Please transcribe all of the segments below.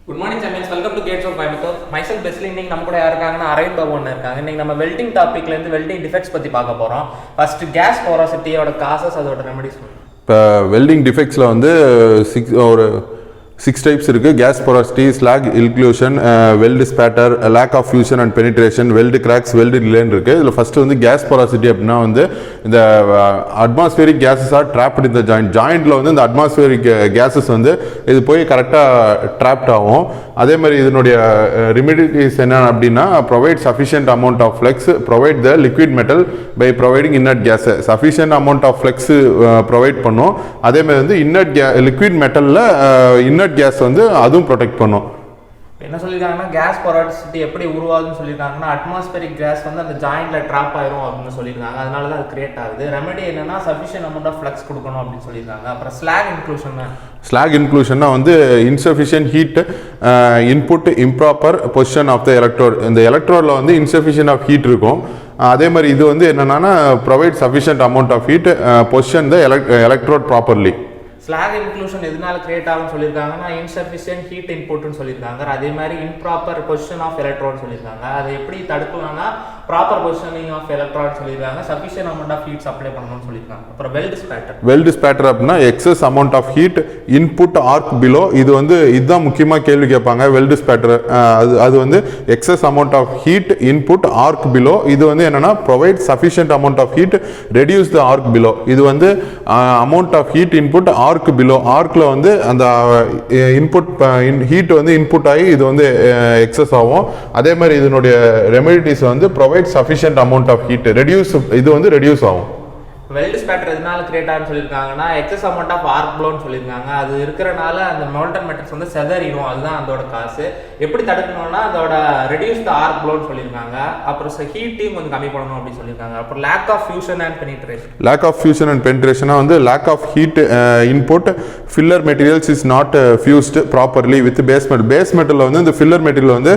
Good morning, champions. Welcome to Gates of Coimbatore. Myself, basically, இன்னைக்கு நம்ம கூட யார் இருக்காங்கன்னா அரவிந்த் பாபு அண்ணா இருக்காங்க. இன்னைக்கு நம்ம வெல்டிங் டாபிக்ல இருந்து வெல்டிங் டிஃபெக்ட்ஸ் பத்தி பார்க்க போறோம். ஃபர்ஸ்ட் கேஸ் போரோசிட்டியோட காசஸ் அதோட ரெமெடிஸ். இப்போ வெல்டிங் டிஃபெக்ட்ஸில் வந்து சிக்ஸ் டைப்ஸ் இருக்குது. Gas porosity, slag inclusion, weld spatter, lack of fusion and penetration, weld cracks, weld line இருக்குது. இதில் ஃபஸ்ட்டு வந்து கேஸ் porosity அப்படின்னா வந்து இந்த அட்மாஸ்பியரிக் கேஸஸ் ஆர் ட்ராப்ட் இந்த ஜாயிண்டில் வந்து இந்த அட்மாஸ்பியரிக் கேஸஸ் வந்து இது போய் கரெக்டாக ட்ராப்ட் ஆகும். அதே மாதிரி இதனுடைய ரெமிடிஸ் என்ன அப்படின்னா provide sufficient amount of flux, provide the liquid metal by providing inert gas. Sufficient amount of flux provide பண்ணும். அதே மாதிரி வந்து இன்னட் லிக்விட் மெட்டலில் இன்னட் கேஸ் வந்து அதுவும் ப்ரொடெக்ட் பண்ணும். என்ன சொல்லியிருக்காங்கன்னா கேஸ் போரோசிட்டி எப்படி உருவாகுதுன்னு சொல்லியிருக்காங்கன்னா அட்மாஸ்பியரிக் கேஸ் வந்து அந்த ஜாயிண்ட்ல ட்ராப் ஆயிரும் அப்படின்னு சொல்லியிருக்காங்க. அதனால தான் அது கிரியேட் ஆகுது. ரெமெடி என்னன்னா சஃபிஷியன்ட் அமௌண்ட் ஆஃப் ஃப்ளக்ஸ் கொடுக்கணும் அப்படின்னு சொல்லியிருக்காங்க. அப்புறம் ஸ்லாக் இன்க்ளூஷன்னா வந்து insufficient heat input improper position of the electrode. இந்த எலக்ட்ரோடில் வந்து இன்சஃபிஷியன்ட் ஆஃப் ஹீட் இருக்கும். அதே மாதிரி இது வந்து என்னன்னா provide sufficient amount of heat position the electrode properly. Slag inclusion எதனால கிரியேட் ஆகும்னு சொல்லியிருக்காங்கன்னா இன்சஃபிஷியன்ட் ஹீட் இன்புட்னு சொல்லியிருக்காங்க. அதே மாதிரி இம்ப்ராப்பர் பொசிஷன் ஆஃப் எலக்ட்ரோட் சொல்லியிருக்காங்க. அதை எப்படி தடுக்கலாம்னா ப்ராப்பர் பொசிஷனிங் ஆஃப் எலக்ட்ரான் சொல்லியிருக்காங்க. Sufficient amount of heat supply பண்ணணும்னு சொல்லியிருக்காங்க. அப்புறம் வெல்ட் ஸ்பேட்டர் அப்படின்னா excess amount of heat input arc blow. இது வந்து இதுதான் முக்கியமாக கேள்வி கேட்பாங்க. வெல்ட் ஸ்பேட்டர் அது வந்து excess amount of heat input arc blow. இது வந்து என்னன்னா provide sufficient amount of heat reduce the arc blow. இது வந்து amount of heat input arc blow. ஆர்க்ல வந்து அந்த இன்புட் ஹீட் வந்து இன்புட் ஆகி இது வந்து எக்ஸஸ் ஆகும். அதே மாதிரி இதனுடைய ரெமெடிஸ் வந்து provide sufficient amount of heat reduce, இது வந்து ரெடியூஸ் ஆகும். வெல்ட் ஸ்பேட்டர் எதனால கிரியேட் ஆகுன்னு சொல்லியிருக்காங்கன்னா எக்ஸஸ் அமௌண்ட் ஆஃப் ஆர்க் ப்ளோன்னு சொல்லியிருக்காங்க. அது இருக்கிறனால அந்த மோல்டன் மெட்டல்ஸ் வந்து செதறிடும். அதுதான் அதோட காசு. எப்படி தடுக்கணும்னா அதோட ரெடியூஸ் த ஆர்க் ப்ளோன்னு சொல்லியிருக்காங்க. அப்புறம் ஹீட்டையும் கொஞ்சம் கம்மி பண்ணணும் அப்படின்னு சொல்லியிருக்காங்க. அப்புறம் லேக் ஆஃப் ஃபியூஷன் அண்ட் பெனிட்ரேஷனா வந்து lack of heat input filler materials is not fused properly with base மெட்டலில் வந்து இந்த ஃபில்லர் மெட்டீரியல் வந்து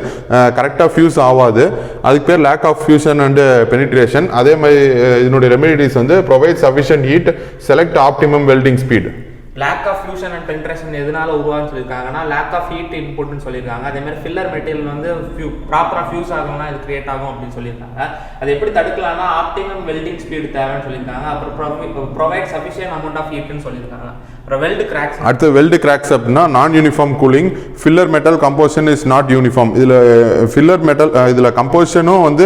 கரெக்டாக ஃபியூஸ் ஆகாது. அதுக்கு பேர் lack of fusion and penetration. அதே மாதிரி இதனுடைய ரெமெடிஸ் வந்து provide sufficient heat, select optimum welding speed. Lack of fusion and penetration எதனால உருவாகுன்னு சொல்லியிருக்காங்கன்னா லேக் ஆஃப் ஹீட் இன்புட்னு சொல்லியிருக்காங்க. அதே மாதிரி ஃபில்லர் மெட்டீரியல் வந்து ப்ராப்பராக ஃபியூஸ் ஆகணும்னா இது கிரியேட் ஆகும் அப்படின்னு சொல்லியிருக்காங்க. அது எப்படி தடுக்கலாம்னா ஆப்டிமம் வெல்டிங் ஸ்பீடு தேவைன்னு சொல்லியிருக்காங்க. அப்புறம் ப்ரொவைட் சஃபிஷியன்ட் அமௌண்ட் ஆஃப் ஹீட்னு சொல்லியிருக்காங்க. அப்புறம் வெல்டு கிராக்ஸ் அப்படின்னா நான் uniform cooling. Filler metal composition is not uniform. இதில் ஃபில்லர் மெட்டல் இதில் கம்போசிஷனும் வந்து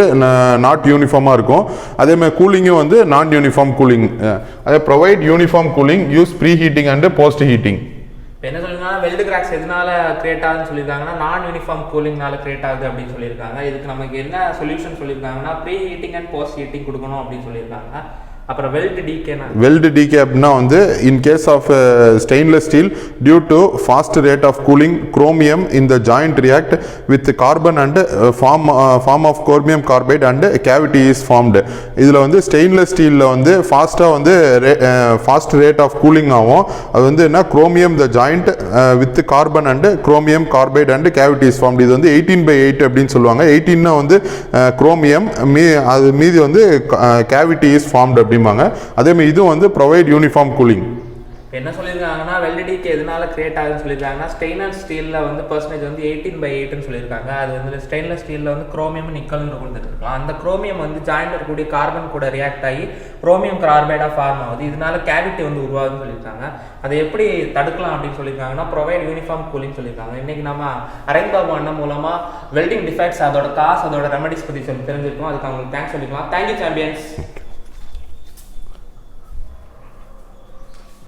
நாட் யூனிஃபார்மாக இருக்கும். அதே மாதிரி கூலிங்கும் வந்து நான் யூனிஃபார்ம் கூலிங். அதே provide uniform cooling, use pre heating and post heating. என்ன சொல்லியிருக்காங்க வெல்டு கிராக்ஸ் எதனால கிரியேட் ஆகுதுன்னு சொல்லியிருக்காங்கன்னா நான் யூனிஃபார்ம் கூலிங்னால கிரியேட் ஆகுது அப்படின்னு சொல்லியிருக்காங்க. இதுக்கு நமக்கு என்ன சொல்யூஷன் சொல்லியிருக்காங்கன்னா pre heating and post heating கொடுக்கணும் அப்படின்னு சொல்லியிருக்காங்க. அப்புறம் வெல்ட் டீகே அப்படின்னா வந்து in case of stainless steel due to fast rate of cooling chromium in the joint react with carbon and form of chromium carbide and cavity is formed. இதில் வந்து stainless ஸ்டீலில் வந்து ஃபாஸ்ட்டாக வந்து ஃபாஸ்ட் ரேட் ஆஃப் கூலிங் ஆகும். அது வந்து என்ன chromium the joint with carbon and chromium carbide and cavity is formed. இது வந்து 18/8 அப்படின்னு சொல்லுவாங்க. 18 வந்து குரோமியம், அது மீதி வந்து கேவிட்டி இஸ் ஃபார்ம்டு அப்படிம்பாங்க. அதே மாதிரி இதுவும் வந்து ப்ரொவைட் யூனிஃபார்ம் கூலிங். என்ன சொல்லியிருக்காங்கன்னா வெல்டிடிக்கு எதனால கிரியேட் ஆகுதுன்னு சொல்லியிருக்காங்கன்னா ஸ்டெயின்லெஸ் ஸ்டீலில் வந்து பர்சன்டேஜ் வந்து 18/8ன்னு சொல்லியிருக்காங்க. அது வந்து ஸ்டெயின்லெஸ் ஸ்டீலில் வந்து குரோமியம் நிக்கல்னு கொடுத்துருக்கலாம். அந்த குரோமியம் வந்து ஜாயிண்ட் இருக்கக்கூடிய கார்பன் கூட ரியாக்ட் ஆகி குரோமியம் கார்பைடாக ஃபார்ம் ஆகுது. இதனால கேவிட்டி வந்து உருவாகுதுன்னு சொல்லியிருக்காங்க. அதை எப்படி தடுக்கலாம் அப்படின்னு சொல்லியிருக்காங்கன்னா ப்ரொவைட் யூனிஃபார்ம் கூலிங் சொல்லியிருக்காங்க. இன்னைக்கு நம்ம அரவிந்த் பாபு அண்ணன் மூலமாக வெல்டிங் டிஃபெக்ட்ஸ் அதோட ரெமெடிஸ் பற்றி தெரிஞ்சிருக்கோம். அதுக்கு அவங்களுக்கு தேங்க்ஸ் சொல்லிக்கலாம். Thank you champions.